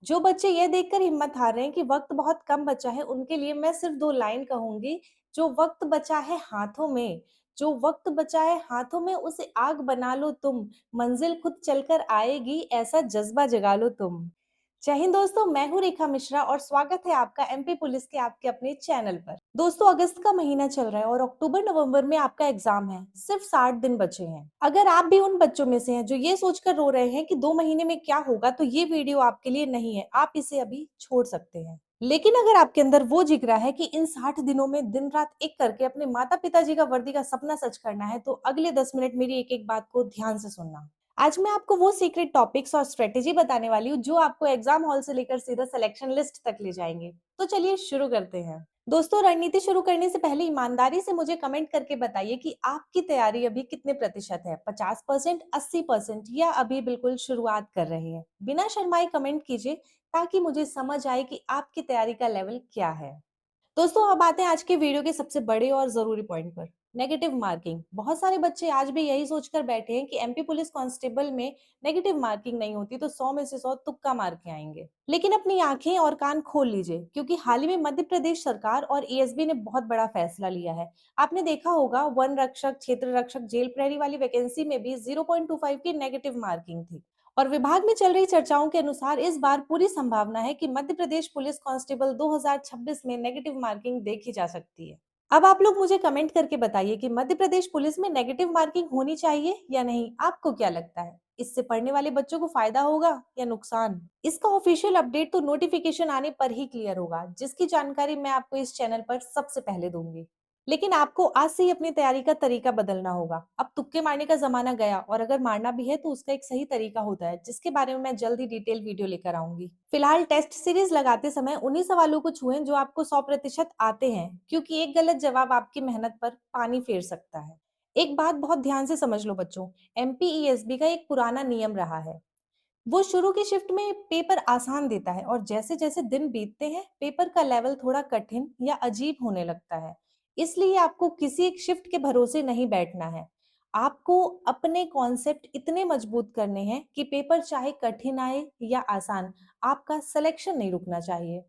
जो बच्चे ये देखकर हिम्मत हार रहे हैं कि वक्त बहुत कम बचा है, उनके लिए मैं सिर्फ 2 लाइन कहूँगी, जो वक्त बचा है हाथों में, जो वक्त बचा है हाथों में उसे आग बना लो तुम, मंजिल खुद चलकर आएगी ऐसा जज़्बा जगा लो तुम। जय हिंद दोस्तों, मैं हूँ रेखा मिश्रा और स्वागत है आपका एमपी पुलिस के आपके अपने चैनल पर। दोस्तों, अगस्त का महीना चल रहा है और अक्टूबर-नवंबर में आपका एग्जाम है। सिर्फ 60 दिन बचे हैं। अगर आप भी उन बच्चों में से हैं जो ये सोचकर रो रहे हैं कि 2 महीने में क्या होगा, तो ये वीडियो आपके लिए नहीं है। आप इसे अभी छोड़ सकते हैं। लेकिन अगर आपके अंदर वो जिगरा है कि इन 60 दिनों में दिन-रात एक करके अपने माता-पिताजी का वर्दी का सपना सच करना है, तो अगले 10 मिनट मेरी एक-एक बात को ध्यान से सुनना। आज मैं आपको वो सीक्रेट टॉपिक्स और स्ट्रेटेजी बताने वाली हूँ जो आपको एग्जाम हॉल से लेकर सीधा सिलेक्शन लिस्ट तक ले जाएंगे। तो चलिए शुरू करते हैं। दोस्तों, रणनीति शुरू करने से पहले ईमानदारी से मुझे कमेंट करके बताइए कि आपकी तैयारी अभी कितने प्रतिशत है, 50%, 80% या अभी बिल्कुल शुरुआत कर रहे हैं। बिना शर्माए कमेंट कीजिए ताकि मुझे समझ आए कि आपकी तैयारी का लेवल क्या है। दोस्तों, अब आते हैं आज के वीडियो के सबसे बड़े और जरूरी पॉइंट पर। Negative marking. बहुत सारे बच्चे आज भी यही सोचकर बैठे हैं कि एमपी पुलिस कांस्टेबल में नेगेटिव मार्किंग नहीं होती तो 100 में से 100 तुक्का मार के आएंगे। लेकिन अपनी आंखें और कान खोल लीजिए, क्योंकि हाल ही में मध्य प्रदेश सरकार और एएसबी ने बहुत बड़ा फैसला लिया है। आपने देखा होगा, वन रक्षक, क्षेत्र रक्षक, जेल प्रहरी वाली वैकेंसी में भी 0.25 की नेगेटिव मार्किंग थी। और विभाग में चल रही चर्चाओं के अनुसार इस बार पूरी संभावना है कि मध्य प्रदेश पुलिस कांस्टेबल 2026 में नेगेटिव मार्किंग देखी जा सकती है। अब आप लोग मुझे कमेंट करके बताइए कि मध्य प्रदेश पुलिस में नेगेटिव मार्किंग होनी चाहिए या नहीं। आपको क्या लगता है, इससे पढ़ने वाले बच्चों को फायदा होगा या नुकसान? इसका ऑफिशियल अपडेट तो नोटिफिकेशन आने पर ही क्लियर होगा, जिसकी जानकारी मैं आपको इस चैनल पर सबसे पहले दूंगी। लेकिन आपको आज से ही अपनी तैयारी का तरीका बदलना होगा। अब तुक्के मारने का जमाना गया, और अगर मारना भी है तो उसका एक सही तरीका होता है, जिसके बारे में मैं जल्द ही डिटेल वीडियो लेकर आऊंगी। फिलहाल टेस्ट सीरीज लगाते समय उन्हीं सवालों को छुएं जो आपको 100% आते हैं, क्योंकि एक गलत जवाब आपकी मेहनत पर पानी फेर सकता है। एक बात बहुत ध्यान से समझ लो बच्चों, एमपीईएसबी का एक पुराना नियम रहा है। वो शुरू की शिफ्ट में पेपर आसान देता है और जैसे जैसे दिन बीतते हैं पेपर का लेवल थोड़ा कठिन या अजीब होने लगता है। इसलिए आपको किसी एक शिफ्ट के भरोसे नहीं बैठना है। आपको अपने कॉन्सेप्ट इतने मजबूत करने हैं कि पेपर चाहे कठिन आए या आसान, आपका सिलेक्शन नहीं रुकना चाहिए।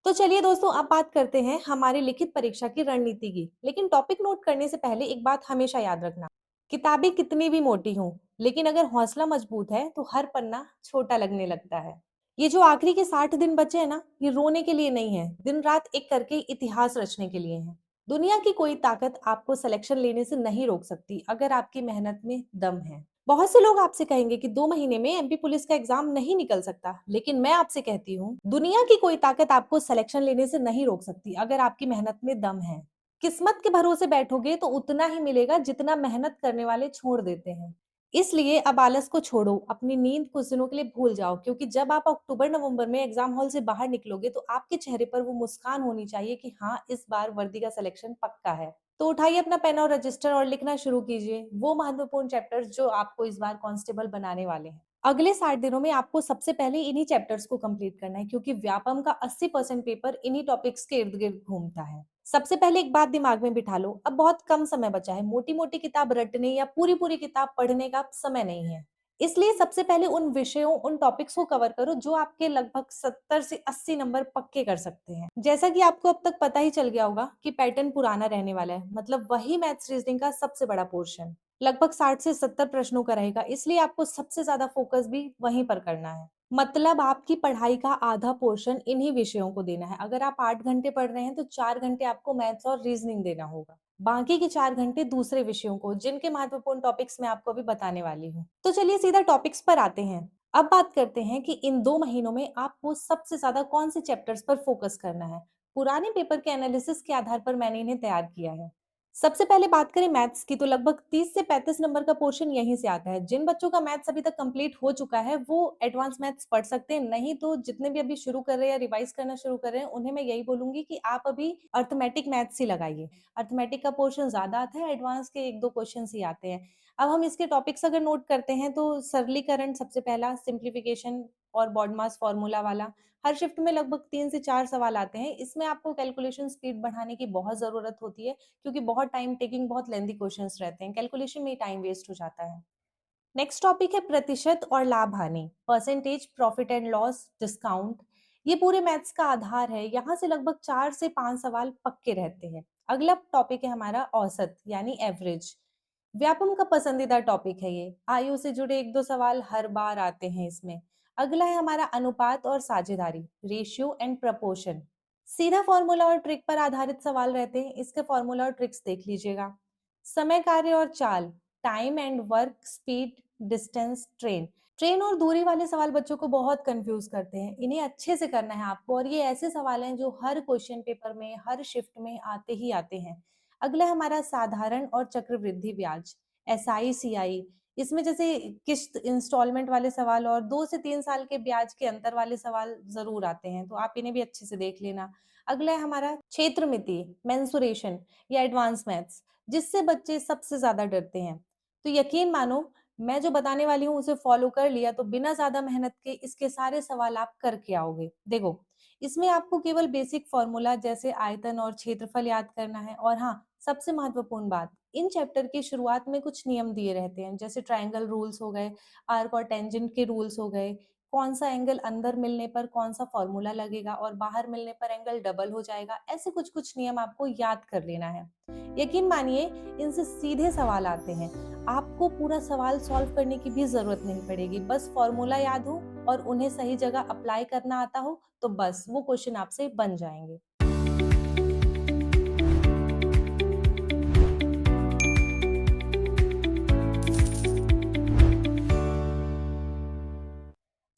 तो चलिए दोस्तों, अब बात करते हैं हमारी लिखित परीक्षा की रणनीति की। लेकिन टॉपिक नोट करने से पहले एक बात हमेशा याद रखना, किताबें कितनी भी मोटी हों, लेकिन अगर हौसला मजबूत है तो हर पन्ना छोटा लगने लगता है। ये जो आखिरी के 60 दिन बचे हैं ना, ये रोने के लिए नहीं है, दिन रात एक करके इतिहास रचने के लिए है। दुनिया की कोई ताकत आपको सिलेक्शन लेने से नहीं रोक सकती, अगर आपकी मेहनत में दम है। बहुत से लोग आपसे कहेंगे कि 2 महीने में एमपी पुलिस का एग्जाम नहीं निकल सकता, लेकिन मैं आपसे कहती हूँ, दुनिया की कोई ताकत आपको सिलेक्शन लेने से नहीं रोक सकती, अगर आपकी मेहनत में दम है। किस्मत के भरोसे बैठोगे तो उतना ही मिलेगा जितना मेहनत करने वाले छोड़ देते हैं। इसलिए अब आलस को छोड़ो, अपनी नींद कुछ दिनों के लिए भूल जाओ, क्योंकि जब आप अक्टूबर-नवंबर में एग्जाम हॉल से बाहर निकलोगे तो आपके चेहरे पर वो मुस्कान होनी चाहिए कि हाँ, इस बार वर्दी का सिलेक्शन पक्का है। तो उठाइए अपना पेन और रजिस्टर और लिखना शुरू कीजिए वो महत्वपूर्ण चैप्टर्स जो आपको इस बार कांस्टेबल बनाने वाले हैं। अगले 60 दिनों में आपको सबसे पहले इन्हीं चैप्टर्स को कंप्लीट करना है, क्योंकि व्यापम का 80% पेपर इन्हीं टॉपिक्स के इर्द-गिर्द घूमता है। सबसे पहले एक बात दिमाग में बिठा लो, अब बहुत कम समय बचा है। मोटी-मोटी किताब रटने या पूरी-पूरी किताब पढ़ने का अब समय नहीं है। इसलिए सबसे पहले उन विषयों, उन टॉपिक्स को कवर करो जो आपके लगभग 70 से 80 नंबर पक्के कर सकते हैं। जैसा कि आपको अब तक पता ही चल गया होगा कि पैटर्न पुराना रहने वाला है, मतलब वही मैथ्स रीजनिंग का सबसे बड़ा पोर्शन लगभग 60 से 70 प्रश्नों का रहेगा, इसलिए आपको सबसे ज्यादा फोकस भी वहीं पर करना है। मतलब आपकी पढ़ाई का आधा पोर्शन इन्हीं विषयों को देना है। अगर आप 8 घंटे पढ़ रहे हैं तो 4 घंटे आपको मैथ्स और रीजनिंग देना होगा। बाकी के 4 घंटे दूसरे विषयों को, जिनके महत्वपूर्ण टॉपिक्स मैं आपको अभी बताने वाली हूँ। तो चलिए सीधा टॉपिक्स पर आते हैं। अब बात करते हैं कि इन 2 महीनों में आपको सबसे ज्यादा कौन से चैप्टर्स पर फोकस करना है। पुराने पेपर के एनालिसिस के आधार पर मैंने इन्हें तैयार किया है। सबसे पहले बात करें मैथ्स की, तो लगभग 30 से 35 नंबर का पोर्शन यहीं से आता है। जिन बच्चों का मैथ्स अभी तक कंप्लीट हो चुका है वो एडवांस मैथ्स पढ़ सकते हैं, नहीं तो जितने भी अभी शुरू कर रहे हैं या रिवाइज करना शुरू कर रहे हैं उन्हें मैं यही बोलूंगी कि आप अभी अर्थमेटिक मैथ्स ही लगाइए। अर्थमेटिक का पोर्शन ज्यादा आता है, एडवांस के 1-2 क्वेश्चन ही आते हैं। अब हम इसके टॉपिक्स अगर नोट करते हैं तो सरलीकरण सबसे पहला, सिंप्लीफिकेशन और बॉडमास फॉर्मूला वाला। हर शिफ्ट में लगभग 3 से 4 सवाल आते हैं। इसमें आपको कैलकुलेशन स्पीड बढ़ाने की बहुत जरूरत होती है, क्योंकि बहुत टाइम टेकिंग, बहुत लेंथी क्वेश्चंस रहते हैं, कैलकुलेशन में ही टाइम वेस्ट हो जाता है। नेक्स्ट टॉपिक है प्रतिशत और लाभ हानि, percentage, profit and loss, discount. ये पूरे मैथ्स का आधार है। यहाँ से लगभग 4 से 5 सवाल पक्के रहते हैं। अगला टॉपिक है हमारा औसत यानी एवरेज। व्यापम का पसंदीदा टॉपिक है ये। आयु से जुड़े 1-2 सवाल हर बार आते हैं इसमें। अगला है हमारा अनुपात और साझेदारी, रेशियो एंड प्रपोर्शन। सीधा फॉर्मूला और ट्रिक पर आधारित सवाल रहते हैं। इसके फॉर्मूला और ट्रिक्स देख लीजिएगा। समय, कार्य और चाल, time and work speed, distance, train. Train और दूरी वाले सवाल बच्चों को बहुत कंफ्यूज करते हैं। इन्हें अच्छे से करना है आपको, और ये ऐसे सवाल हैं जो हर क्वेश्चन पेपर में, हर शिफ्ट में आते ही आते हैं। अगला है हमारा साधारण और चक्रवृद्धि ब्याज, एसआई, सीआई। इसमें जैसे किस्त इंस्टॉलमेंट वाले सवाल और 2 से 3 साल के ब्याज के अंतर वाले सवाल जरूर आते हैं, तो आप इन्हें भी अच्छे से देख लेना। अगला है हमारा क्षेत्र मिति, मेंसुरेशन या एडवांस मैथ्स, जिससे बच्चे सबसे ज्यादा डरते हैं। तो यकीन मानो, मैं जो बताने वाली हूँ उसे फॉलो कर लिया तो बिना ज्यादा मेहनत के इसके सारे सवाल आप करके आओगे। देखो, इसमें आपको केवल बेसिक फॉर्मूला जैसे आयतन और क्षेत्रफल याद करना है। और हाँ, सबसे महत्वपूर्ण बात, इन चैप्टर की शुरुआत में कुछ नियम दिए रहते हैं, जैसे ट्रायंगल रूल्स हो गए, आर्क और टेंजेंट के रूल्स हो गए, कौन सा एंगल अंदर मिलने पर कौन सा फॉर्मूला लगेगा और बाहर मिलने पर एंगल डबल हो जाएगा। ऐसे कुछ कुछ नियम आपको याद कर लेना है। यकीन मानिए, इनसे सीधे सवाल आते हैं। आपको पूरा सवाल सॉल्व करने की भी जरूरत नहीं पड़ेगी। बस फॉर्मूला याद हो और उन्हें सही जगह अप्लाई करना आता हो, तो बस वो क्वेश्चन आपसे बन जाएंगे।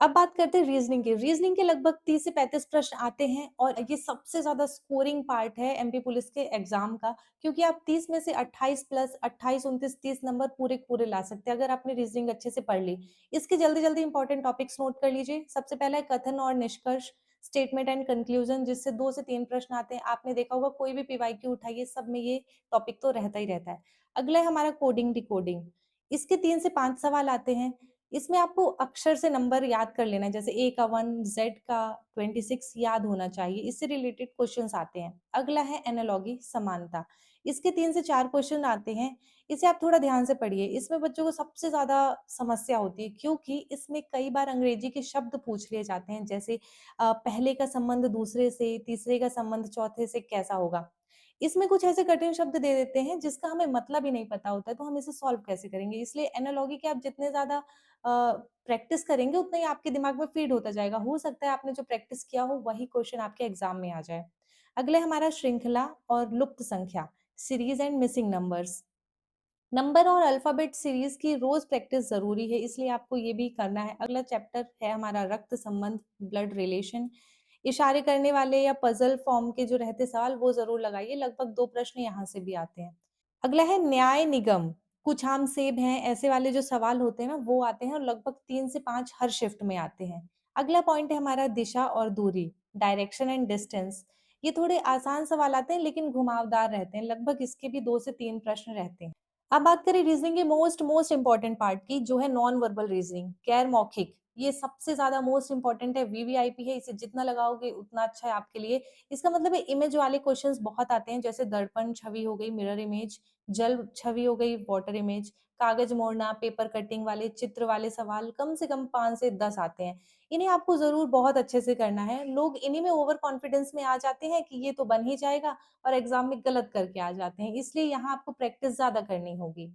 अब बात करते हैं रीजनिंग की। रीजनिंग के लगभग 30 से 35 प्रश्न आते हैं, और ये सबसे ज्यादा स्कोरिंग पार्ट है एमपी पुलिस के एग्जाम का, क्योंकि आप 30 में से 28 प्लस 28, 29, 30 नंबर पूरे पूरे ला सकते हैं अगर आपने रीजनिंग अच्छे से पढ़ ली। इसके जल्दी जल्दी इंपॉर्टेंट टॉपिक्स नोट कर लीजिए। सबसे पहला है कथन और निष्कर्ष, स्टेटमेंट एंड कंक्लूजन, जिससे 2 से 3 प्रश्न आते हैं। आपने देखा होगा कोई भी पीवाईक्यू उठाइए, सब में ये टॉपिक तो रहता ही रहता है। अगला है हमारा कोडिंग डिकोडिंग। इसके 3 से 5 सवाल आते हैं। इसमें आपको अक्षर से नंबर याद कर लेना है, जैसे ए का 1, जेड का 26 याद होना चाहिए। इससे रिलेटेड क्वेश्चंस आते हैं। अगला है एनालॉगी, समानता। इसके 3 से 4 क्वेश्चन आते हैं। इसे आप थोड़ा ध्यान से पढ़िए। इसमें बच्चों को सबसे ज्यादा समस्या होती है, क्योंकि इसमें कई बार अंग्रेजी के शब्द पूछ लिए जाते हैं, जैसे पहले का संबंध दूसरे से, तीसरे का संबंध चौथे से कैसा होगा। इसमें कुछ ऐसे कठिन शब्द दे देते हैं जिसका हमें मतलब ही नहीं पता होता है, तो हम इसे सॉल्व कैसे करेंगे। इसलिए एनालॉगी के आप जितने ज्यादा प्रैक्टिस करेंगे, उतना ही आपके दिमाग में फीड होता जाएगा। हो सकता है आपने जो प्रैक्टिस किया हो वही क्वेश्चन आपके एग्जाम में आ जाए। अगले हमारा श्रृंखला और लुप्त संख्या, series and missing numbers. Number और अल्फाबेट सीरीज की रोज प्रैक्टिस जरूरी है, इसलिए आपको ये भी करना है। अगला चैप्टर है हमारा रक्त संबंध, ब्लड रिलेशन। इशारे करने वाले या पजल फॉर्म के जो रहते सवाल वो जरूर लगाइए, लगभग 2 प्रश्न यहाँ से भी आते हैं। अगला है न्याय निगम, कुछ आम सेब हैं, ऐसे वाले जो सवाल होते हैं ना वो आते हैं, और लगभग 3 से 5 हर शिफ्ट में आते हैं। अगला पॉइंट है हमारा दिशा और दूरी, डायरेक्शन एंड डिस्टेंस। ये थोड़े आसान सवाल आते हैं लेकिन घुमावदार रहते हैं। लगभग इसके भी 2 से 3 प्रश्न रहते हैं। अब बात करें रीजनिंग के मोस्ट मोस्ट इंपॉर्टेंट पार्ट की, जो है नॉन वर्बल रीजनिंग, गैर मौखिक। ये सबसे ज्यादा मोस्ट इंपॉर्टेंट है, वीवीआईपी है। इसे जितना लगाओगे उतना अच्छा है आपके लिए। इसका मतलब है इमेज वाले क्वेश्चंस बहुत आते हैं, जैसे दर्पण छवि हो गई, मिरर इमेज, जल छवि हो गई, वाटर इमेज, कागज मोड़ना, पेपर कटिंग वाले, चित्र वाले सवाल कम से कम 5 से 10 आते हैं। इन्हें आपको जरूर बहुत अच्छे से करना है। लोग इन्हीं में ओवर कॉन्फिडेंस में आ जाते हैं कि ये तो बन ही जाएगा, और एग्जाम में गलत करके आ जाते हैं। इसलिए यहाँ आपको प्रैक्टिस ज्यादा करनी होगी।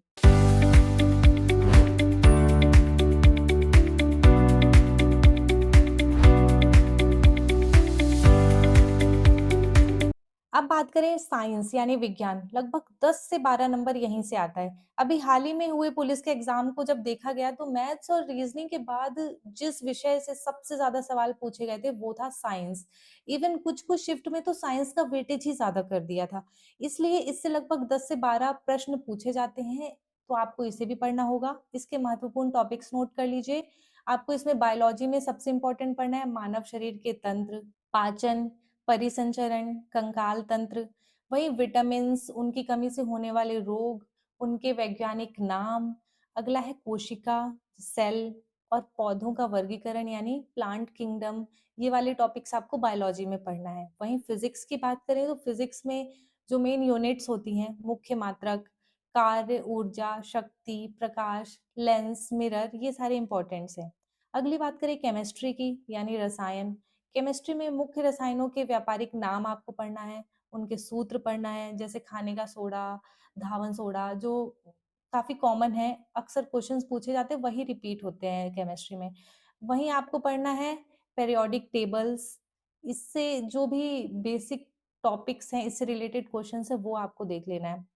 अब बात करें साइंस यानी विज्ञान, लगभग 10 से 12 नंबर यहीं से आता है। अभी हाल ही में हुए पुलिस के एग्जाम को जब देखा गया, तो मैथ्स और रीजनिंग के बाद जिस विषय से सबसे ज्यादा सवाल पूछे गए थे वो था साइंस। इवन कुछ कुछ शिफ्ट में तो साइंस का वेटेज ही ज्यादा कर दिया था। इसलिए इससे लगभग 10 से 12 प्रश्न पूछे जाते हैं, तो आपको इसे भी पढ़ना होगा। इसके महत्वपूर्ण टॉपिक्स नोट कर लीजिए। आपको इसमें बायोलॉजी में सबसे इंपॉर्टेंट पढ़ना है मानव शरीर के तंत्र, पाचन, परिसंचरण, कंकाल तंत्र। वहीं विटामिन्स, उनकी कमी से होने वाले रोग, उनके वैज्ञानिक नाम। अगला है कोशिका, सेल और पौधों का वर्गीकरण यानी प्लांट किंगडम। ये वाले टॉपिक्स आपको बायोलॉजी में पढ़ना है। वहीं फिजिक्स की बात करें तो फिजिक्स में जो मेन यूनिट्स होती हैं, मुख्य मात्रक, कार्य, ऊर्जा, शक्ति, प्रकाश, लेंस, मिरर, ये सारे इंपॉर्टेंट्स हैं। अगली बात करें केमिस्ट्री की, यानी रसायन। केमिस्ट्री में मुख्य रसायनों के व्यापारिक नाम आपको पढ़ना है, उनके सूत्र पढ़ना है, जैसे खाने का सोडा, धावन सोडा, जो काफी कॉमन है, अक्सर क्वेश्चंस पूछे जाते हैं, वही रिपीट होते हैं केमिस्ट्री में। वहीं आपको पढ़ना है पेरियोडिक टेबल्स। इससे जो भी बेसिक टॉपिक्स हैं, इससे रिलेटेड क्वेश्चंस है, वो आपको देख लेना है।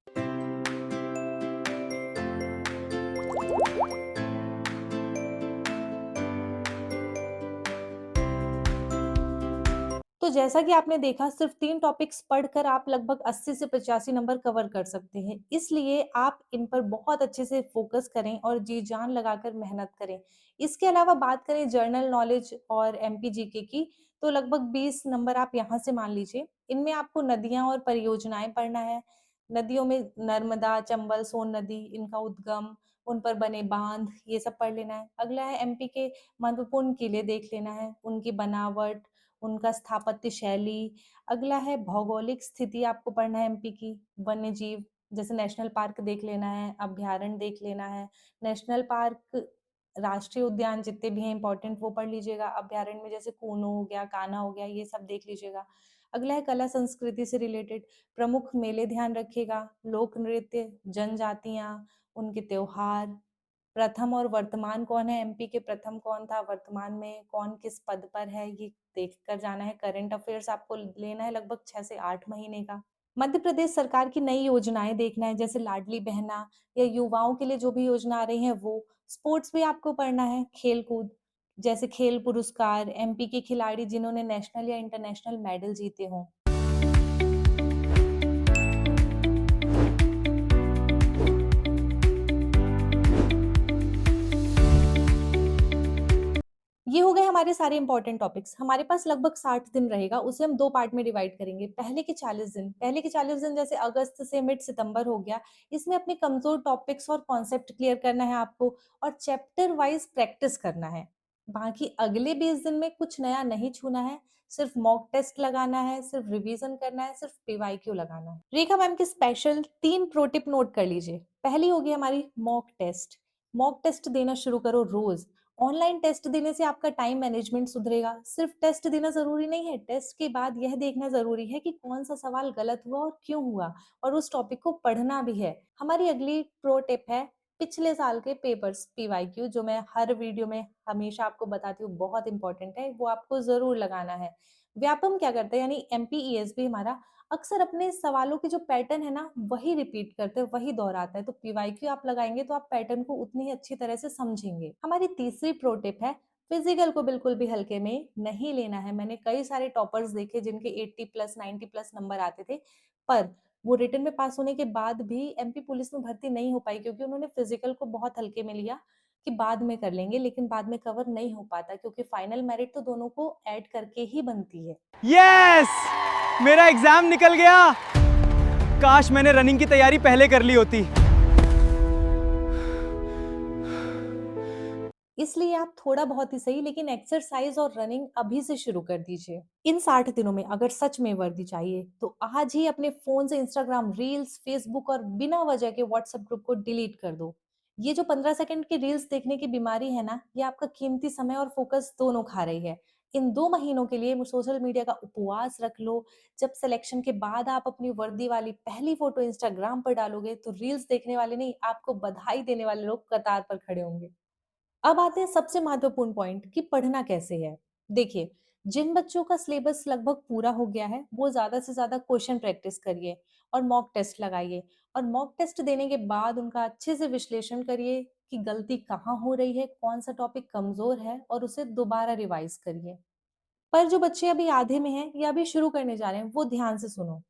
तो जैसा कि आपने देखा, सिर्फ 3 टॉपिक्स पढ़कर आप लगभग 80 से 85 नंबर कवर कर सकते हैं। इसलिए आप इन पर बहुत अच्छे से फोकस करें और जी-जान लगाकर मेहनत करें। इसके अलावा बात करें जनरल नॉलेज और एमपी जीके की, तो लगभग 20 नंबर आप यहाँ से मान लीजिए। इनमें आपको नदियाँ और परियोजनाएँ पढ़ना है। नदियों में नर्मदा, चंबल, सोन नदी, इनका उद्गम, उन पर बने बांध, ये सब पढ़ लेना है। अगला है एमपी के महत्वपूर्ण किले देख लेना है, उनकी बनावट, उनका स्थापत्य शैली। अगला है भौगोलिक स्थिति आपको पढ़ना है एमपी की, वन्य जीव, जैसे नेशनल पार्क देख लेना है, अभ्यारण्य देख लेना है। नेशनल पार्क, राष्ट्रीय उद्यान जितने भी हैं इंपॉर्टेंट, वो पढ़ लीजिएगा। अभ्यारण्य में जैसे कूनो हो गया, कान्हा हो गया, ये सब देख लीजिएगा। अगला है कला संस्कृति से रिलेटेड, प्रमुख मेले ध्यान रखिएगा, लोक नृत्य, जनजातियां, उनके त्योहार। प्रथम और वर्तमान कौन है, एमपी के प्रथम कौन था, वर्तमान में कौन किस पद पर है, ये देख कर जाना है। करंट अफेयर्स आपको लेना है लगभग 6 से 8 महीने का। मध्य प्रदेश सरकार की नई योजनाएं देखना है, जैसे लाडली बहना या युवाओं के लिए जो भी योजना आ रही है वो। स्पोर्ट्स भी आपको पढ़ना है, खेल कूद, जैसे खेल पुरस्कार, एमपी के खिलाड़ी जिन्होंने नेशनल या इंटरनेशनल मेडल जीते हों। ये हो गए हमारे सारे इंपॉर्टेंट टॉपिक्स। हमारे पास लगभग 60 दिन रहेगा, उसे हम 2 पार्ट में डिवाइड करेंगे। पहले के 40 दिन जैसे अगस्त से मिड सितंबर हो गया, इसमें अपने कमजोर टॉपिक्स और कॉन्सेप्ट क्लियर करना है आपको, और चैप्टर वाइज प्रैक्टिस करना है। बाकी अगले 20 दिन में कुछ नया नहीं छूना है, सिर्फ मॉक टेस्ट लगाना है, सिर्फ रिवीजन करना है, सिर्फ पीवाईक्यू लगाना है। रेखा मैम की स्पेशल 3 प्रो टिप नोट कर लीजिए। पहली होगी हमारी मॉक टेस्ट। मॉक टेस्ट देना शुरू करो रोज। ऑनलाइन टेस्ट देने से आपका टाइम मैनेजमेंट सुधरेगा। सिर्फ टेस्ट देना जरूरी नहीं है, टेस्ट के बाद यह देखना जरूरी है कि कौन सा सवाल गलत हुआ और क्यों हुआ, और उस टॉपिक को पढ़ना भी है। हमारी अगली प्रो टिप है पिछले साल के पेपर्स पीवाईक्यू, जो मैं हर वीडियो में हमेशा आपको बताती हूँ, बहुत इंपॉर्टेंट है, वो आपको जरूर लगाना है। व्यापम क्या करता है, यानी एमपीईएसबी हमारा अक्सर अपने सवालों के जो पैटर्न है ना, वही रिपीट करते हैं, वही दोहराता है। तो पीवाईक्यू आप लगाएंगे तो आप पैटर्न को उतनी ही अच्छी तरह से समझेंगे। हमारी तीसरी प्रो टिप है फिजिकल को बिल्कुल भी हल्के में नहीं लेना है। मैंने कई सारे टॉपर्स देखे जिनके 80 प्लस 90 प्लस नंबर आते थे, पर वो रिटर्न में पास होने के बाद भी एमपी पुलिस में भर्ती नहीं हो पाई, क्योंकि उन्होंने फिजिकल को बहुत हल्के में लिया कि बाद में कर लेंगे, लेकिन बाद में कवर नहीं हो पाता, क्योंकि फाइनल मेरिट तो दोनों को ऐड करके ही बनती है। यस, मेरा एग्जाम निकल गया। काश मैंने रनिंग की तैयारी पहले कर ली होती। इसलिए आप थोड़ा बहुत ही सही, लेकिन एक्सरसाइज और रनिंग अभी से शुरू कर दीजिए। इन 60 दिनों में अगर सच में वर्दी चाहिए तो आज ही अपने फोन से इंस्टाग्राम रील्स, फेसबुक और बिना वजह के व्हाट्सएप ग्रुप को डिलीट कर दो। ये जो 15 सेकंड की रील्स देखने की बीमारी है ना, ये आपका कीमती समय और फोकस दोनों खा रही है। इन 2 महीनों के लिए सोशल मीडिया का उपवास रख लो। जब सिलेक्शन के बाद आप अपनी वर्दी वाली पहली फोटो इंस्टाग्राम पर डालोगे, तो रील्स देखने वाले नहीं, आपको बधाई देने वाले लोग कतार पर खड़े होंगे। अब आते हैं सबसे महत्वपूर्ण पॉइंट कि पढ़ना कैसे है। देखिए, जिन बच्चों का सिलेबस लगभग पूरा हो गया है, वो ज्यादा से ज्यादा क्वेश्चन प्रैक्टिस करिए और मॉक टेस्ट लगाइए। और मॉक टेस्ट देने के बाद उनका अच्छे से विश्लेषण करिए कि गलती कहाँ हो रही है, कौन सा टॉपिक कमजोर है, और उसे दोबारा रिवाइज करिए। पर जो बच्चे अभी आधे में हैं या अभी शुरू करने जा रहे हैं, वो ध्यान से सुनो।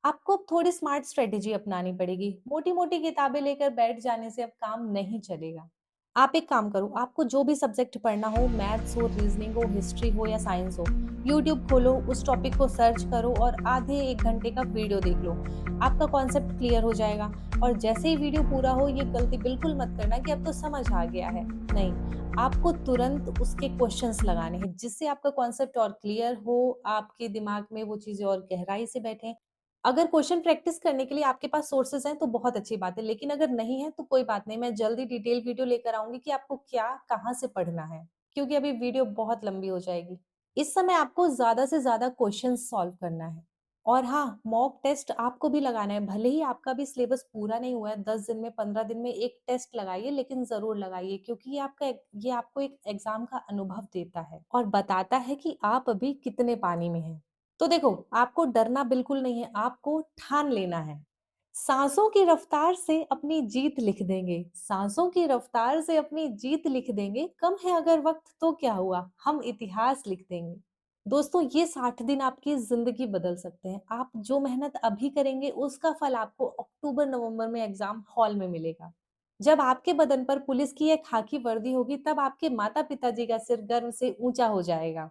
आपको अब थोड़ी स्मार्ट स्ट्रेटेजी अपनानी पड़ेगी। मोटी मोटी किताबें लेकर बैठ जाने से अब काम नहीं चलेगा। आप एक काम करो, आपको जो भी सब्जेक्ट पढ़ना हो, मैथ्स हो, रीजनिंग हो, हिस्ट्री हो या साइंस हो, यूट्यूब खोलो, उस टॉपिक को सर्च करो और आधे 1 घंटे का वीडियो देख लो। आपका कॉन्सेप्ट क्लियर हो जाएगा। और जैसे ही वीडियो पूरा हो, ये गलती बिल्कुल मत करना कि अब तो समझ आ गया है। नहीं, आपको तुरंत उसके क्वेश्चंस लगाने हैं, जिससे आपका कॉन्सेप्ट और क्लियर हो, आपके दिमाग में वो चीजें और गहराई से बैठे। अगर क्वेश्चन प्रैक्टिस करने के लिए आपके पास सोर्सेज़ हैं तो बहुत अच्छी बात है, लेकिन अगर नहीं है तो कोई बात नहीं, मैं जल्दी डिटेल वीडियो लेकर आऊँगी कि आपको क्या, कहाँ से पढ़ना है, क्योंकि अभी वीडियो बहुत लंबी हो जाएगी। इस समय आपको ज़्यादा से ज़्यादा क्वेश्चंस सॉल्व करना है और हाँ, मॉक टेस्ट आपको भी लगाना है, भले ही आपका भी सिलेबस पूरा नहीं हुआ है, 10 दिन में, 15 दिन में एक टेस्ट लगाइए, लेकिन ज़रूर लगाइए क्योंकि ये आपको एक एग्ज़ाम का अनुभव देता है और बताता है कि आप अभी कितने पानी में हैं। तो देखो, आपको डरना बिल्कुल नहीं है, आपको ठान लेना है। साँसों की रफ्तार से अपनी जीत लिख देंगे, साँसों की रफ्तार से अपनी जीत लिख देंगे, कम है अगर वक़्त तो क्या हुआ, हम इतिहास लिख देंगे। दोस्तों, ये 60 दिन आपकी ज़िंदगी बदल सकते हैं। आप जो मेहनत अभी करेंगे, उसका फल आपको अक्टूबर-नवंबर में एग्ज़ाम हॉल में मिलेगा। जब आपके बदन पर पुलिस की एक खाकी वर्दी होगी, तब आपके माता-पिता जी का सिर गर्व से ऊँचा हो जाएगा।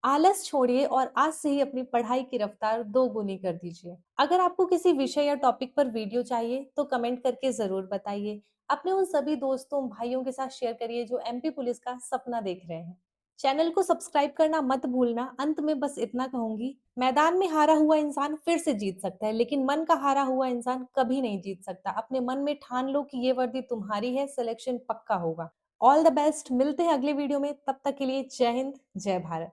आलस छोड़िए और आज से ही अपनी पढ़ाई की रफ्तार दोगुनी कर दीजिए। अगर आपको किसी विषय या टॉपिक पर वीडियो चाहिए तो कमेंट करके ज़रूर बताइए। अपने उन सभी दोस्तों, भाइयों के साथ शेयर करिए जो एमपी पुलिस का सपना देख रहे हैं। चैनल को सब्सक्राइब करना मत भूलना। अंत में बस इतना कहूँगी, मैदान में हारा हुआ इंसान फिर से जीत सकता है, लेकिन मन का हारा हुआ इंसान कभी नहीं जीत सकता। अपने मन में ठान लो कि ये वर्दी तुम्हारी है, सिलेक्शन पक्का होगा। ऑल द बेस्ट, मिलते हैं अगले वीडियो में, तब तक के लिए जय हिंद, जय भारत।